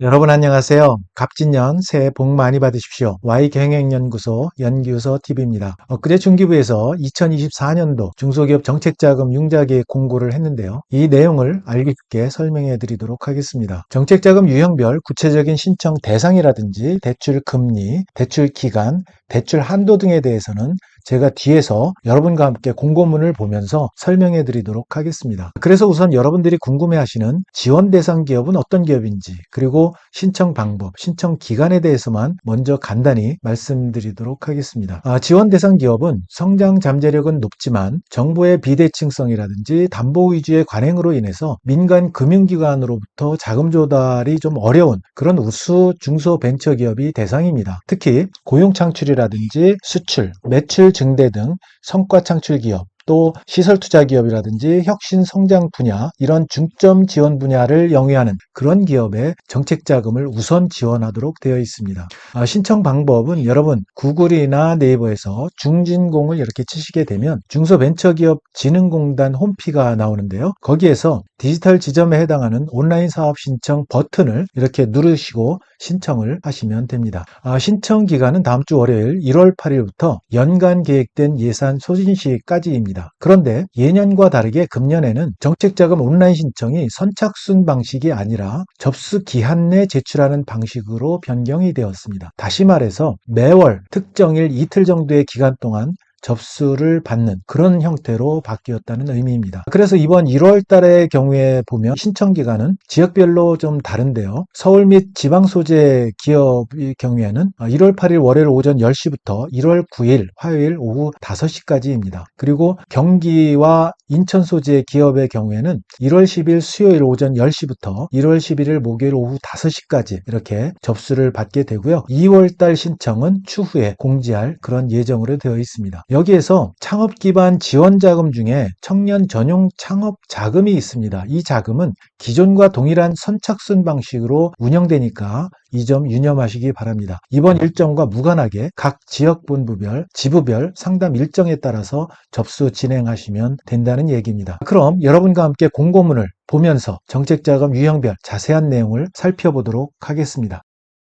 여러분 안녕하세요. 갑진년 새해 복 많이 받으십시오. Y경영연구소 연구소 TV입니다. 엊그제 중기부에서 2024년도 중소기업 정책자금 융자계획 공고를 했는데요. 이 내용을 알기 쉽게 설명해 드리도록 하겠습니다. 정책자금 유형별 구체적인 신청 대상이라든지 대출 금리, 대출 기간, 대출 한도 등에 대해서는 제가 뒤에서 여러분과 함께 공고문을 보면서 설명해 드리도록 하겠습니다. 그래서 우선 여러분들이 궁금해 하시는 지원 대상 기업은 어떤 기업인지, 그리고 신청 방법, 신청 기간에 대해서만 먼저 간단히 말씀드리도록 하겠습니다. 지원 대상 기업은 성장 잠재력은 높지만 정부의 비대칭성이라든지 담보 위주의 관행으로 인해서 민간 금융기관으로부터 자금 조달이 좀 어려운 그런 우수 중소벤처기업이 대상입니다. 특히 고용 창출이라든지 수출, 매출 증대 등 성과 창출 기업, 또 시설투자기업이라든지 혁신성장 분야, 이런 중점 지원 분야를 영위하는 그런 기업에 정책자금을 우선 지원하도록 되어 있습니다. 신청 방법은 여러분 구글이나 네이버에서 중진공을 이렇게 치시게 되면 중소벤처기업진흥공단 홈피가 나오는데요. 거기에서 디지털 지점에 해당하는 온라인 사업 신청 버튼을 이렇게 누르시고 신청을 하시면 됩니다. 신청 기간은 다음 주 월요일 1월 8일부터 연간 계획된 예산 소진 시까지입니다. 그런데 예년과 다르게 금년에는 정책자금 온라인 신청이 선착순 방식이 아니라 접수 기한 내 제출하는 방식으로 변경이 되었습니다. 다시 말해서 매월 특정일 이틀 정도의 기간 동안 접수를 받는 그런 형태로 바뀌었다는 의미입니다. 그래서 이번 1월 달의 경우에 보면 신청 기간은 지역별로 좀 다른데요. 서울 및 지방 소재 기업의 경우에는 1월 8일 월요일 오전 10시부터 1월 9일 화요일 오후 5시까지입니다. 그리고 경기와 인천 소재 기업의 경우에는 1월 10일 수요일 오전 10시부터 1월 11일 목요일 오후 5시까지 이렇게 접수를 받게 되고요. 2월 달 신청은 추후에 공지할 그런 예정으로 되어 있습니다. 여기에서 창업 기반 지원 자금 중에 청년 전용 창업 자금이 있습니다. 이 자금은 기존과 동일한 선착순 방식으로 운영되니까 이 점 유념하시기 바랍니다. 이번 일정과 무관하게 각 지역본부별, 지부별 상담 일정에 따라서 접수 진행하시면 된다는 얘기입니다. 그럼 여러분과 함께 공고문을 보면서 정책자금 유형별 자세한 내용을 살펴보도록 하겠습니다.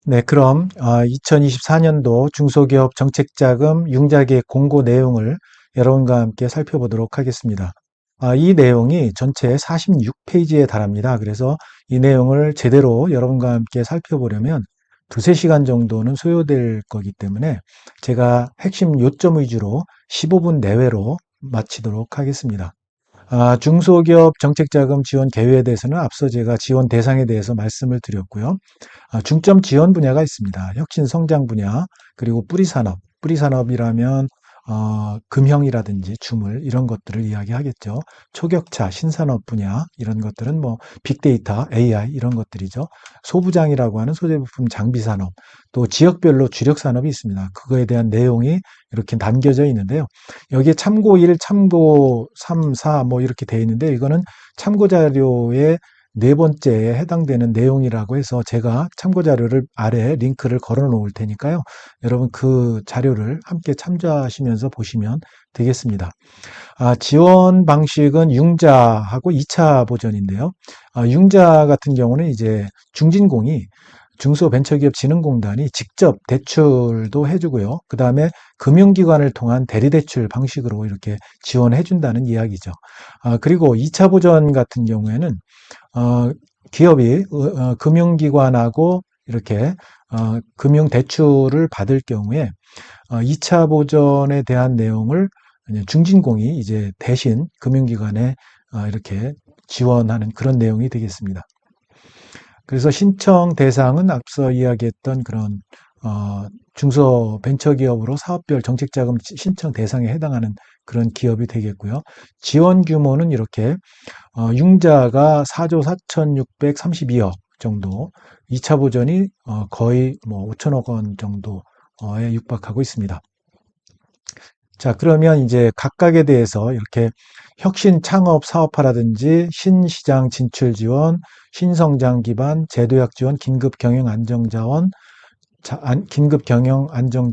네, 그럼 2024년도 중소기업 정책자금 융자계획 공고 내용을 여러분과 함께 살펴보도록 하겠습니다. 이 내용이 전체 46페이지에 달합니다. 그래서 이 내용을 제대로 여러분과 함께 살펴보려면 두세 시간 정도는 소요될 거기 때문에 제가 핵심 요점 위주로 15분 내외로 마치도록 하겠습니다. 중소기업 정책자금 지원 계획에 대해서는 앞서 제가 지원 대상에 대해서 말씀을 드렸고요. 중점 지원 분야가 있습니다. 혁신 성장 분야, 그리고 뿌리산업. 뿌리산업이라면 금형이라든지 주물 이런 것들을 이야기하겠죠. 초격차 신산업 분야 이런 것들은 뭐 빅데이터, AI 이런 것들이죠. 소부장이라고 하는 소재부품 장비산업, 또 지역별로 주력산업이 있습니다. 그거에 대한 내용이 이렇게 남겨져 있는데요. 여기에 참고 1, 참고 3, 4 뭐 이렇게 되어 있는데 이거는 참고 자료의 네 번째에 해당되는 내용이라고 해서 제가 참고 자료를 아래 링크를 걸어 놓을 테니까요. 여러분 그 자료를 함께 참조하시면서 보시면 되겠습니다. 지원 방식은 융자하고 2차 보전인데요. 융자 같은 경우는 이제 중진공이 중소벤처기업진흥공단이 직접 대출도 해주고요. 그 다음에 금융기관을 통한 대리대출 방식으로 이렇게 지원해 준다는 이야기죠. 그리고 2차 보전 같은 경우에는 기업이 금융기관하고 이렇게 금융대출을 받을 경우에 2차 보전에 대한 내용을 중진공이 이제 대신 금융기관에 이렇게 지원하는 그런 내용이 되겠습니다. 그래서 신청 대상은 앞서 이야기했던 그런 중소벤처기업으로 사업별 정책자금 신청 대상에 해당하는 그런 기업이 되겠고요. 지원 규모는 이렇게 융자가 4조 4,632억 정도, 2차 보전이 거의 뭐 5천억 원 정도에 육박하고 있습니다. 자, 그러면 이제 각각에 대해서 이렇게 혁신 창업 사업화라든지 신시장 진출 지원, 신성장 기반, 제도약 지원, 긴급 경영 안정 자원, 긴급 경영 안정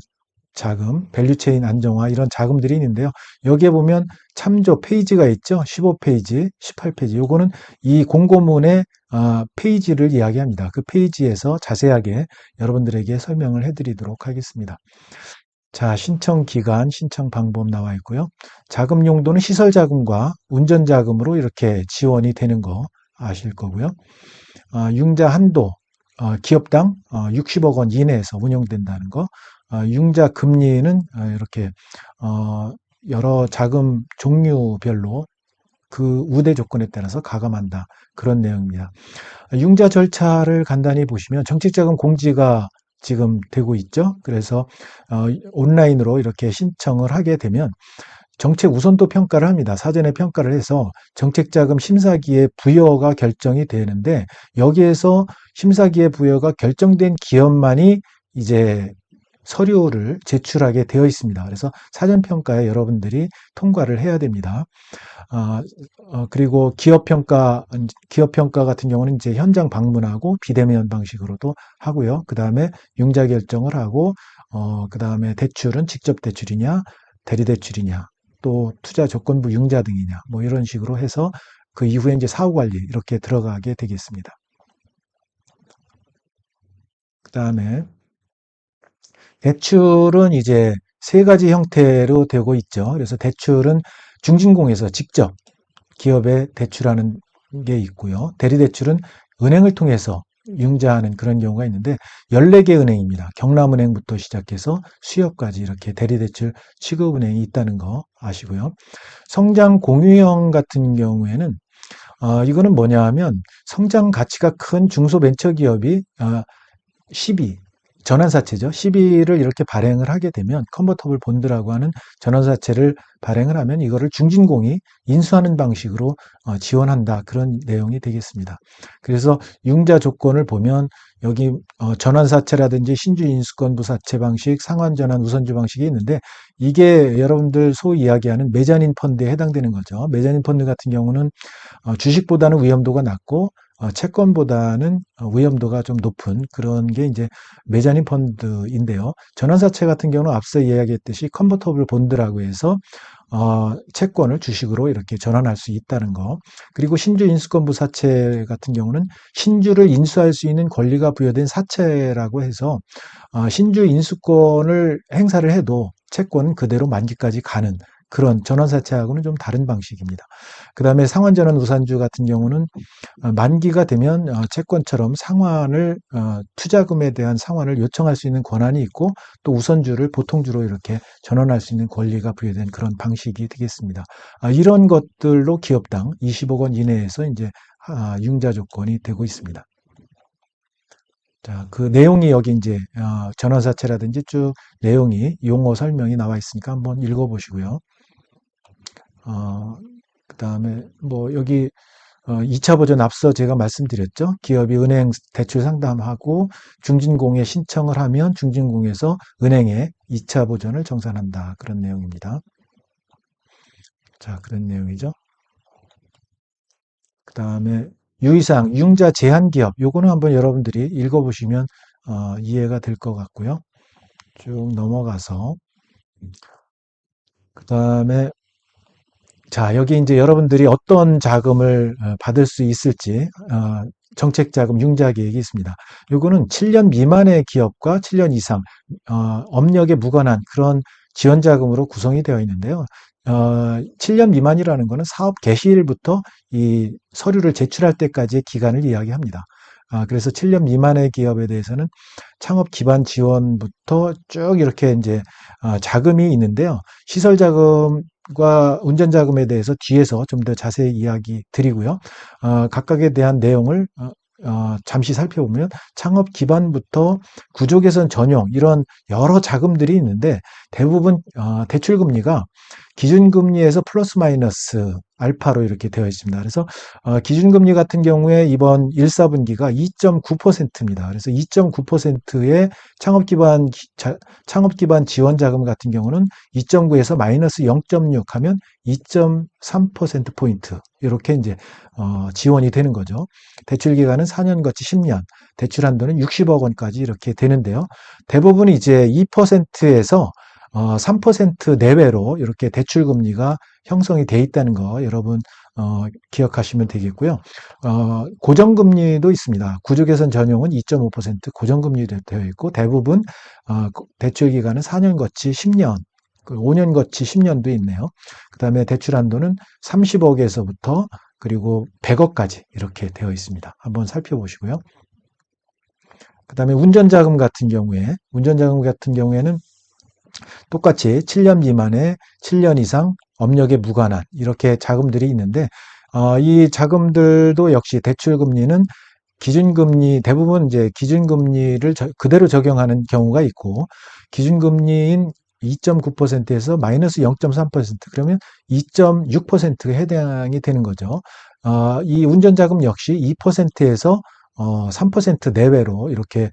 자금, 밸류체인 안정화 이런 자금들이 있는데요. 여기에 보면 참조 페이지가 있죠. 15페이지, 18페이지. 요거는 이 공고문의 페이지를 이야기합니다. 그 페이지에서 자세하게 여러분들에게 설명을 해드리도록 하겠습니다. 자, 신청 기간, 신청 방법 나와 있고요. 자금 용도는 시설 자금과 운전 자금으로 이렇게 지원이 되는 거 아실 거고요. 융자 한도, 기업당 60억 원 이내에서 운영된다는 거. 융자 금리는 이렇게 여러 자금 종류별로 그 우대 조건에 따라서 가감한다. 그런 내용입니다. 융자 절차를 간단히 보시면 정책자금 공지가 지금 되고 있죠. 그래서 온라인으로 이렇게 신청을 하게 되면 정책 우선도 평가를 합니다. 사전에 평가를 해서 정책자금 심사기에 부여가 결정이 되는데 여기에서 심사기에 부여가 결정된 기업만이 이제 서류를 제출하게 되어 있습니다. 그래서 사전평가에 여러분들이 통과를 해야 됩니다. 그리고 기업평가 같은 경우는 이제 현장 방문하고 비대면 방식으로도 하고요. 그 다음에 융자 결정을 하고, 그 다음에 대출은 직접 대출이냐, 대리대출이냐, 또 투자 조건부 융자 등이냐, 뭐 이런 식으로 해서 그 이후에 이제 사후관리 이렇게 들어가게 되겠습니다. 그 다음에 대출은 이제 세 가지 형태로 되고 있죠. 그래서 대출은 중진공에서 직접 기업에 대출하는 게 있고요. 대리대출은 은행을 통해서 융자하는 그런 경우가 있는데 14개 은행입니다. 경남은행부터 시작해서 수협까지 이렇게 대리대출 취급은행이 있다는 거 아시고요. 성장 공유형 같은 경우에는 이거는 뭐냐 하면 성장 가치가 큰 중소벤처기업이 12, 전환사채죠. 12를 이렇게 발행을 하게 되면 컨버터블 본드라고 하는 전환사채를 발행을 하면 이거를 중진공이 인수하는 방식으로 지원한다. 그런 내용이 되겠습니다. 그래서 융자 조건을 보면 여기 전환사채라든지 신주인수권부 사채 방식, 상환전환 우선주 방식이 있는데 이게 여러분들 소위 이야기하는 메자닌 펀드에 해당되는 거죠. 메자닌 펀드 같은 경우는 주식보다는 위험도가 낮고 채권보다는 위험도가 좀 높은 그런 게 이제 메자닌 펀드인데요. 전환사채 같은 경우는 앞서 이야기했듯이 컨버터블 본드라고 해서 채권을 주식으로 이렇게 전환할 수 있다는 거. 그리고 신주 인수권부 사채 같은 경우는 신주를 인수할 수 있는 권리가 부여된 사채라고 해서 신주 인수권을 행사를 해도 채권은 그대로 만기까지 가는 그런 전환사채하고는 좀 다른 방식입니다. 그 다음에 상환전환 우산주 같은 경우는 만기가 되면 채권처럼 상환을 투자금에 대한 상환을 요청할 수 있는 권한이 있고 또 우선주를 보통주로 이렇게 전환할 수 있는 권리가 부여된 그런 방식이 되겠습니다. 이런 것들로 기업당 20억 원 이내에서 이제 융자 조건이 되고 있습니다. 자, 그 내용이 여기 이제 전환사채라든지 쭉 내용이 용어 설명이 나와 있으니까 한번 읽어보시고요. 그 다음에 뭐 여기 2차 버전 앞서 제가 말씀드렸죠. 기업이 은행 대출 상담하고 중진공에 신청을 하면 중진공에서 은행에 2차 보전을 정산한다. 그런 내용입니다. 자, 그런 내용이죠. 그 다음에 유의사항, 융자 제한 기업. 요거는 한번 여러분들이 읽어보시면 이해가 될 것 같고요. 쭉 넘어가서 그 다음에 자, 여기 이제 여러분들이 어떤 자금을 받을 수 있을지 정책자금 융자 계획이 있습니다. 요거는 7년 미만의 기업과 7년 이상 업력에 무관한 그런 지원 자금으로 구성이 되어 있는데요. 7년 미만이라는 것은 사업 개시일부터 이 서류를 제출할 때까지의 기간을 이야기합니다. 그래서 7년 미만의 기업에 대해서는 창업 기반 지원부터 쭉 이렇게 이제 자금이 있는데요. 시설 자금과 운전 자금에 대해서 뒤에서 좀 더 자세히 이야기 드리고요. 각각에 대한 내용을 잠시 살펴보면 창업 기반부터 구조 개선 전용 이런 여러 자금들이 있는데 대부분 대출 금리가 기준금리에서 플러스 마이너스 알파로 이렇게 되어 있습니다. 그래서 기준금리 같은 경우에 이번 1, 4분기가 2.9%입니다. 그래서 2.9%의 창업기반 지원자금 같은 경우는 2.9에서 마이너스 0.6 하면 2.3%포인트 이렇게 이제 지원이 되는 거죠. 대출 기간은 4년 거치 10년, 대출 한도는 60억 원까지 이렇게 되는데요. 대부분 이제 2%에서 3% 내외로 이렇게 대출금리가 형성이 돼 있다는 거 여러분 기억하시면 되겠고요. 고정금리도 있습니다. 구조개선 전용은 2.5% 고정금리로 되어 있고 대부분 대출기간은 4년 거치 10년, 5년 거치 10년도 있네요. 그 다음에 대출 한도는 30억에서부터 그리고 100억까지 이렇게 되어 있습니다. 한번 살펴보시고요. 그 다음에 운전자금 같은 경우에는 똑같이 7년 미만의 7년 이상 업력에 무관한 이렇게 자금들이 있는데 이 자금들도 역시 대출금리는 기준금리 대부분 이제 기준금리를 그대로 적용하는 경우가 있고 기준금리인 2.9%에서 마이너스 0.3% 그러면 2.6%에 해당이 되는 거죠. 이 운전자금 역시 2%에서 3% 내외로 이렇게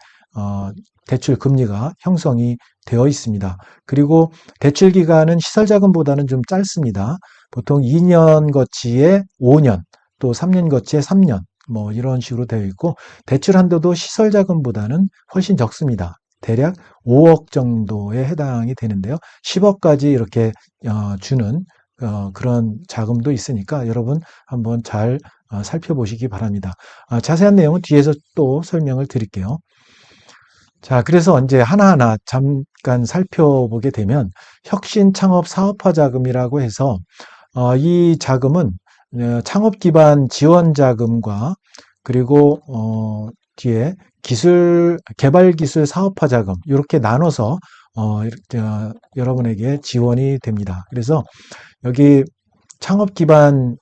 대출 금리가 형성이 되어 있습니다. 그리고 대출 기간은 시설자금보다는 좀 짧습니다. 보통 2년 거치에 5년, 또 3년 거치에 3년, 뭐 이런 식으로 되어 있고 대출 한도도 시설자금보다는 훨씬 적습니다. 대략 5억 정도에 해당이 되는데요. 10억까지 이렇게 주는 그런 자금도 있으니까 여러분 한번 잘 살펴보시기 바랍니다. 자세한 내용은 뒤에서 또 설명을 드릴게요. 자, 그래서 이제 하나하나 잠깐 살펴보게 되면 혁신 창업 사업화 자금이라고 해서 이 자금은 창업 기반 지원 자금과 그리고 뒤에 개발 기술 사업화 자금 이렇게 나눠서 여러분에게 지원이 됩니다. 그래서 여기 창업 기반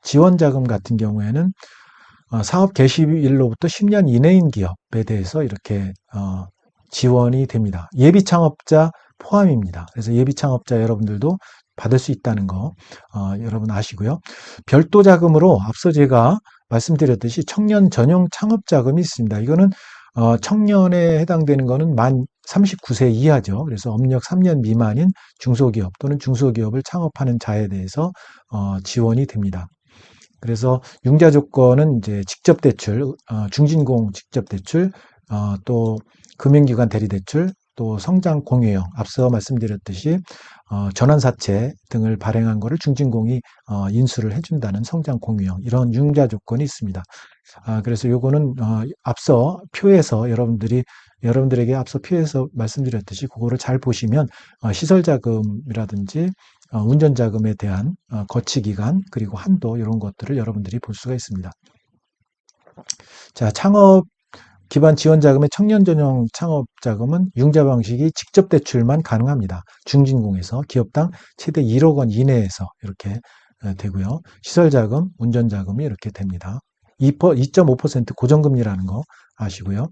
지원 자금 같은 경우에는 사업 개시일로부터 10년 이내인 기업에 대해서 이렇게 지원이 됩니다. 예비 창업자 포함입니다. 그래서 예비 창업자 여러분들도 받을 수 있다는 거 여러분 아시고요. 별도 자금으로 앞서 제가 말씀드렸듯이 청년 전용 창업 자금이 있습니다. 이거는 청년에 해당되는 거는 만 39세 이하죠. 그래서 업력 3년 미만인 중소기업 또는 중소기업을 창업하는 자에 대해서 지원이 됩니다. 그래서 융자 조건은 이제 직접 대출, 중진공 직접 대출, 또 금융기관 대리 대출, 또 성장 공유형, 앞서 말씀드렸듯이 전환사채 등을 발행한 거를 중진공이 인수를 해준다는 성장 공유형 이런 융자 조건이 있습니다. 그래서 요거는 앞서 표에서 여러분들에게 앞서 표에서 말씀드렸듯이 그거를 잘 보시면 시설자금이라든지 운전자금에 대한 거치기간 그리고 한도 이런 것들을 여러분들이 볼 수가 있습니다. 자, 창업 기반 지원자금의 청년 전용 창업자금은 융자 방식이 직접 대출만 가능합니다. 중진공에서 기업당 최대 1억 원 이내에서 이렇게 되고요. 시설자금, 운전자금이 이렇게 됩니다. 2.5% 고정금리라는 거 아시고요.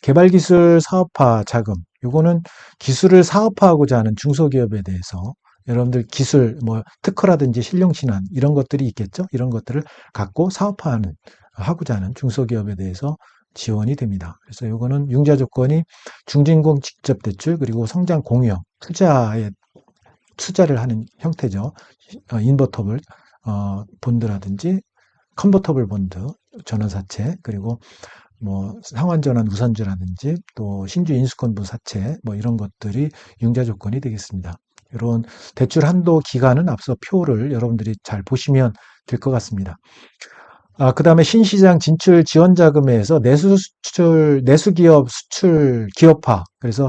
개발기술 사업화 자금, 이거는 기술을 사업화하고자 하는 중소기업에 대해서 여러분들 기술, 뭐 특허라든지 실용신안 이런 것들이 있겠죠. 이런 것들을 갖고 하고자 하는 중소기업에 대해서 지원이 됩니다. 그래서 이거는 융자 조건이 중진공 직접 대출 그리고 성장 공유형 투자를 하는 형태죠. 인버터블 본드라든지 컨버터블 본드, 전환사채 그리고 뭐 상환전환 우선주라든지 또 신주 인수권부 사채 뭐 이런 것들이 융자 조건이 되겠습니다. 이런 대출 한도 기간은 앞서 표를 여러분들이 잘 보시면 될 것 같습니다. 그 다음에 신시장 진출 지원 자금에서 내수기업 수출 기업화, 그래서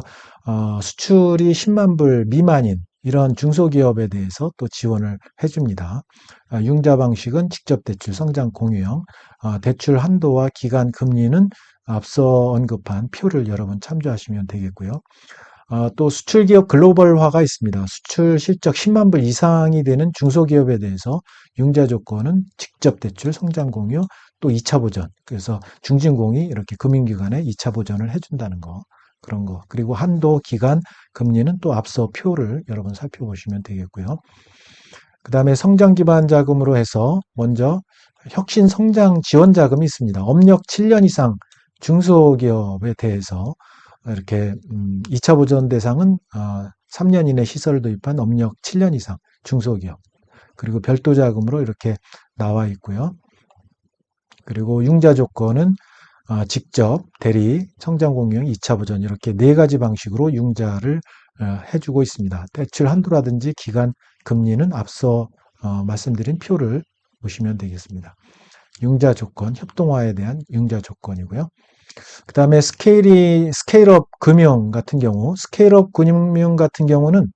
수출이 10만 불 미만인 이런 중소기업에 대해서 또 지원을 해줍니다. 융자 방식은 직접 대출, 성장 공유형, 대출 한도와 기간 금리는 앞서 언급한 표를 여러분 참조하시면 되겠고요. 또 수출기업 글로벌화가 있습니다. 수출 실적 10만 불 이상이 되는 중소기업에 대해서 융자 조건은 직접 대출, 성장 공유, 또 2차 보전. 그래서 중진공이 이렇게 금융기관에 2차 보전을 해준다는 거. 그런 거. 그리고 한도, 기간, 금리는 또 앞서 표를 여러분 살펴보시면 되겠고요. 그 다음에 성장 기반 자금으로 해서 먼저 혁신 성장 지원 자금이 있습니다. 업력 7년 이상 중소기업에 대해서 이렇게 2차 보전 대상은 3년 이내 시설을 도입한 업력 7년 이상 중소기업 그리고 별도 자금으로 이렇게 나와 있고요. 그리고 융자 조건은 직접 대리, 성장 공유형 2차 보전 이렇게 네 가지 방식으로 융자를 해주고 있습니다. 대출 한도라든지 기간, 금리는 앞서 말씀드린 표를 보시면 되겠습니다. 융자 조건, 협동화에 대한 융자 조건이고요. 그 다음에 스케일업 금융 같은 경우, 스케일업 금융 같은 경우는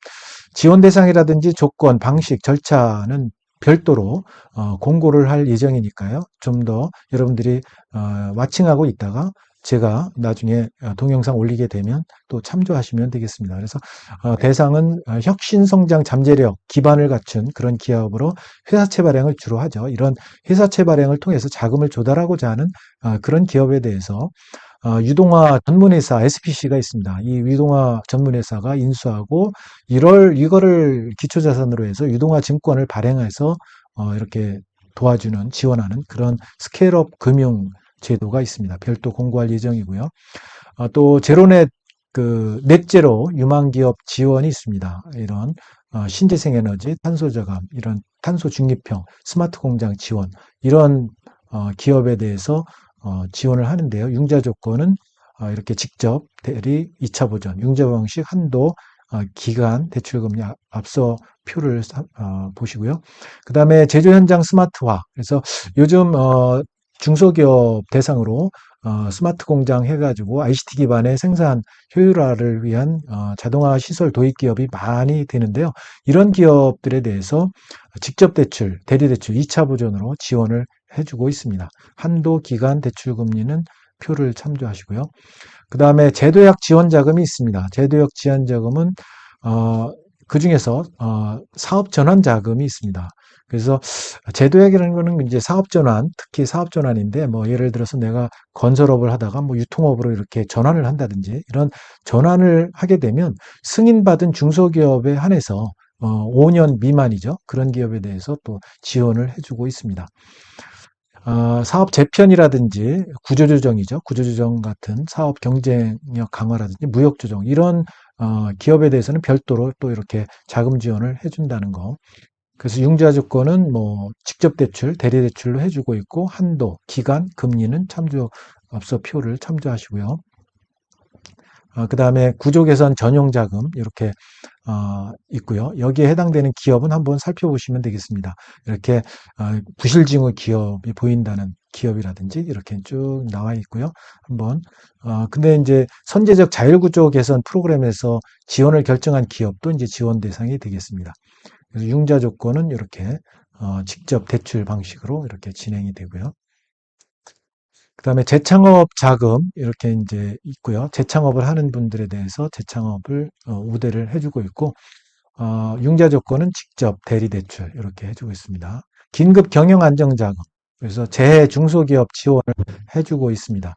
지원 대상이라든지 조건, 방식, 절차는 별도로 공고를 할 예정이니까요. 좀 더 여러분들이 와칭하고 있다가 제가 나중에 동영상 올리게 되면 또 참조하시면 되겠습니다. 그래서 대상은 혁신성장 잠재력 기반을 갖춘 그런 기업으로 회사채 발행을 주로 하죠. 이런 회사채 발행을 통해서 자금을 조달하고자 하는 그런 기업에 대해서 유동화 전문회사 SPC가 있습니다. 이 유동화 전문회사가 인수하고 이거를 기초자산으로 해서 유동화 증권을 발행해서 이렇게 도와주는 지원하는 그런 스케일업 금융 제도가 있습니다. 별도 공고할 예정이고요. 또 제로넷 넷제로 유망기업 지원이 있습니다. 이런 신재생에너지, 탄소저감, 이런 탄소 중립형, 스마트 공장 지원 이런 기업에 대해서 지원을 하는데요. 융자 조건은 이렇게 직접 대리 2차 보전, 융자 방식 한도, 기간, 대출금리 앞서 표를 보시고요. 그 다음에 제조 현장 스마트화. 그래서 요즘 중소기업 대상으로 스마트 공장 해가지고 ICT 기반의 생산 효율화를 위한 자동화 시설 도입 기업이 많이 되는데요. 이런 기업들에 대해서 직접 대출, 대리 대출 2차 보전으로 지원을 해주고 있습니다. 한도, 기간, 대출 금리는 표를 참조하시고요. 그 다음에 제도약 지원 자금이 있습니다. 제도약 지원 자금은 그 중에서 사업 전환 자금이 있습니다. 그래서 제도약이라는 거는 이제 사업 전환, 특히 사업 전환인데 뭐 예를 들어서 내가 건설업을 하다가 뭐 유통업으로 이렇게 전환을 한다든지 이런 전환을 하게 되면 승인받은 중소기업에 한해서 5년 미만이죠. 그런 기업에 대해서 또 지원을 해주고 있습니다. 사업 재편이라든지 구조조정이죠. 구조조정 같은 사업 경쟁력 강화라든지 무역조정 이런 기업에 대해서는 별도로 또 이렇게 자금 지원을 해준다는 거. 그래서 융자 조건은 뭐 직접 대출, 대리 대출로 해주고 있고 한도, 기간, 금리는 앞서 표를 참조하시고요. 그 다음에 구조 개선 전용 자금 이렇게 있고요. 여기에 해당되는 기업은 한번 살펴보시면 되겠습니다. 이렇게 부실징후 기업이 보인다는 기업이라든지 이렇게 쭉 나와 있고요. 한번 근데 이제 선제적 자율구조 개선 프로그램에서 지원을 결정한 기업도 이제 지원 대상이 되겠습니다. 그래서 융자 조건은 이렇게 직접 대출 방식으로 이렇게 진행이 되고요. 그 다음에 재창업 자금 이렇게 이제 있고요. 재창업을 하는 분들에 대해서 재창업을 우대를 해주고 있고 융자 조건은 직접 대리 대출 이렇게 해주고 있습니다. 긴급 경영 안정 자금 그래서 재해 중소기업 지원을 해주고 있습니다.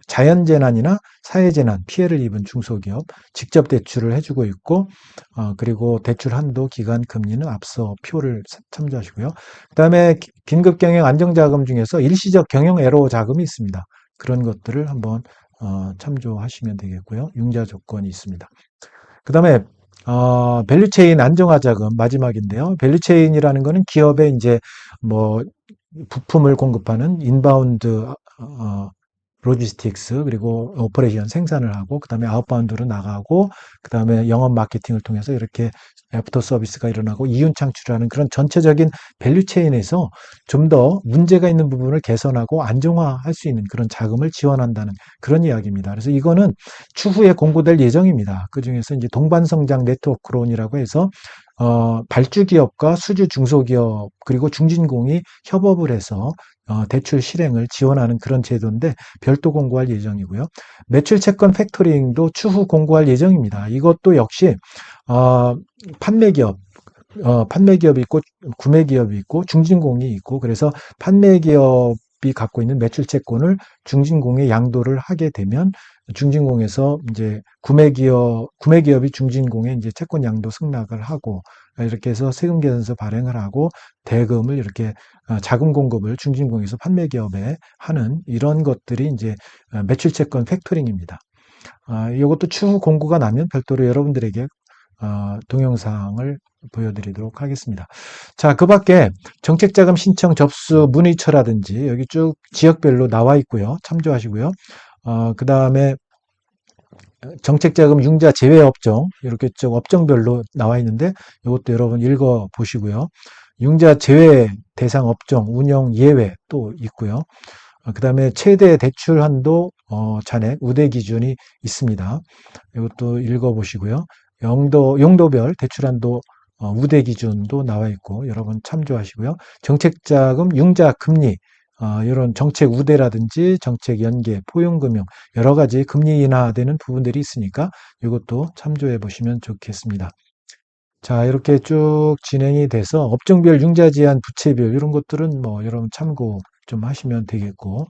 자연재난이나 사회재난 피해를 입은 중소기업 직접 대출을 해주고 있고 그리고 대출 한도 기간 금리는 앞서 표를 참조하시고요. 그 다음에 긴급 경영 안정 자금 중에서 일시적 경영 애로 자금이 있습니다. 그런 것들을 한번 참조하시면 되겠고요. 융자 조건이 있습니다. 그 다음에 밸류체인 안정화 자금 마지막인데요. 밸류체인이라는 거는 기업에 이제 뭐 부품을 공급하는 인바운드 로지스틱스 그리고 오퍼레이션 생산을 하고 그다음에 아웃바운드로 나가고 그다음에 영업 마케팅을 통해서 이렇게 애프터 서비스가 일어나고 이윤 창출하는 그런 전체적인 밸류 체인에서 좀 더 문제가 있는 부분을 개선하고 안정화할 수 있는 그런 자금을 지원한다는 그런 이야기입니다. 그래서 이거는 추후에 공고될 예정입니다. 그중에서 이제 동반성장 네트워크론이라고 해서 발주 기업과 수주 중소기업 그리고 중진공이 협업을 해서 대출 실행을 지원하는 그런 제도인데 별도 공고할 예정이고요. 매출 채권 팩토링도 추후 공고할 예정입니다. 이것도 역시 판매기업이 있고 구매기업이 있고 중진공이 있고 그래서 판매기업이 갖고 있는 매출 채권을 중진공에 양도를 하게 되면 중진공에서 이제 구매기업이 중진공에 이제 채권 양도 승낙을 하고 이렇게 해서 세금 계산서 발행을 하고 대금을 이렇게 자금 공급을 중진공에서 판매기업에 하는 이런 것들이 이제 매출 채권 팩토링입니다. 이것도 추후 공고가 나면 별도로 여러분들에게 동영상을 보여드리도록 하겠습니다. 자, 그 밖에 정책자금 신청 접수 문의처라든지 여기 쭉 지역별로 나와 있고요. 참조하시고요. 그 다음에 정책자금 융자 제외 업종, 이렇게 쭉 업종별로 나와 있는데 이것도 여러분 읽어 보시고요. 융자 제외 대상 업종 운영 예외 또 있고요. 그 다음에 최대 대출 한도 잔액 우대 기준이 있습니다. 이것도 읽어 보시고요. 용도별 대출 한도 우대 기준도 나와 있고 여러분 참조하시고요. 정책자금 융자 금리 이런 정책 우대라든지 정책 연계, 포용금융 여러 가지 금리 인하되는 부분들이 있으니까 이것도 참조해 보시면 좋겠습니다. 자, 이렇게 쭉 진행이 돼서 업종별 융자 제한 부채별 이런 것들은 뭐 여러분 참고 좀 하시면 되겠고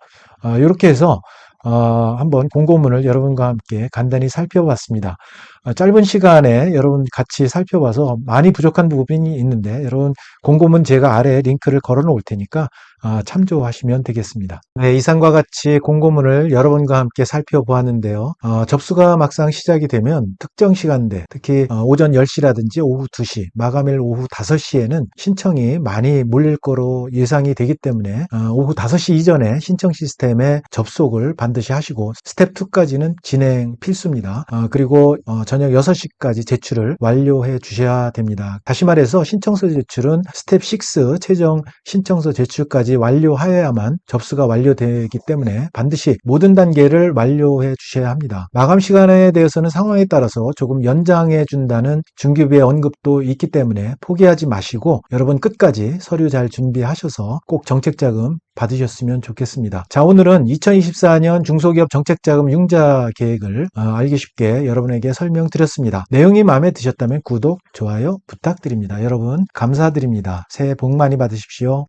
이렇게 해서 한번 공고문을 여러분과 함께 간단히 살펴봤습니다. 짧은 시간에 여러분 같이 살펴봐서 많이 부족한 부분이 있는데 여러분 공고문 제가 아래에 링크를 걸어 놓을 테니까 참조하시면 되겠습니다. 네, 이상과 같이 공고문을 여러분과 함께 살펴보았는데요. 접수가 막상 시작이 되면 특정 시간대, 특히 오전 10시라든지 오후 2시, 마감일 오후 5시에는 신청이 많이 몰릴 거로 예상이 되기 때문에 오후 5시 이전에 신청 시스템에 접속을 반드시 하시고 스텝 2까지는 진행 필수입니다. 그리고 저녁 6시까지 제출을 완료해 주셔야 됩니다. 다시 말해서 신청서 제출은 스텝 6 최종 신청서 제출까지 완료하여야만 접수가 완료되기 때문에 반드시 모든 단계를 완료해 주셔야 합니다. 마감 시간에 대해서는 상황에 따라서 조금 연장해 준다는 중기부의 언급도 있기 때문에 포기하지 마시고 여러분 끝까지 서류 잘 준비하셔서 꼭 정책자금 받으셨으면 좋겠습니다. 자, 오늘은 2024년 중소기업 정책자금 융자 계획을 알기 쉽게 여러분에게 설명드렸습니다. 내용이 마음에 드셨다면 구독, 좋아요 부탁드립니다. 여러분 감사드립니다. 새해 복 많이 받으십시오.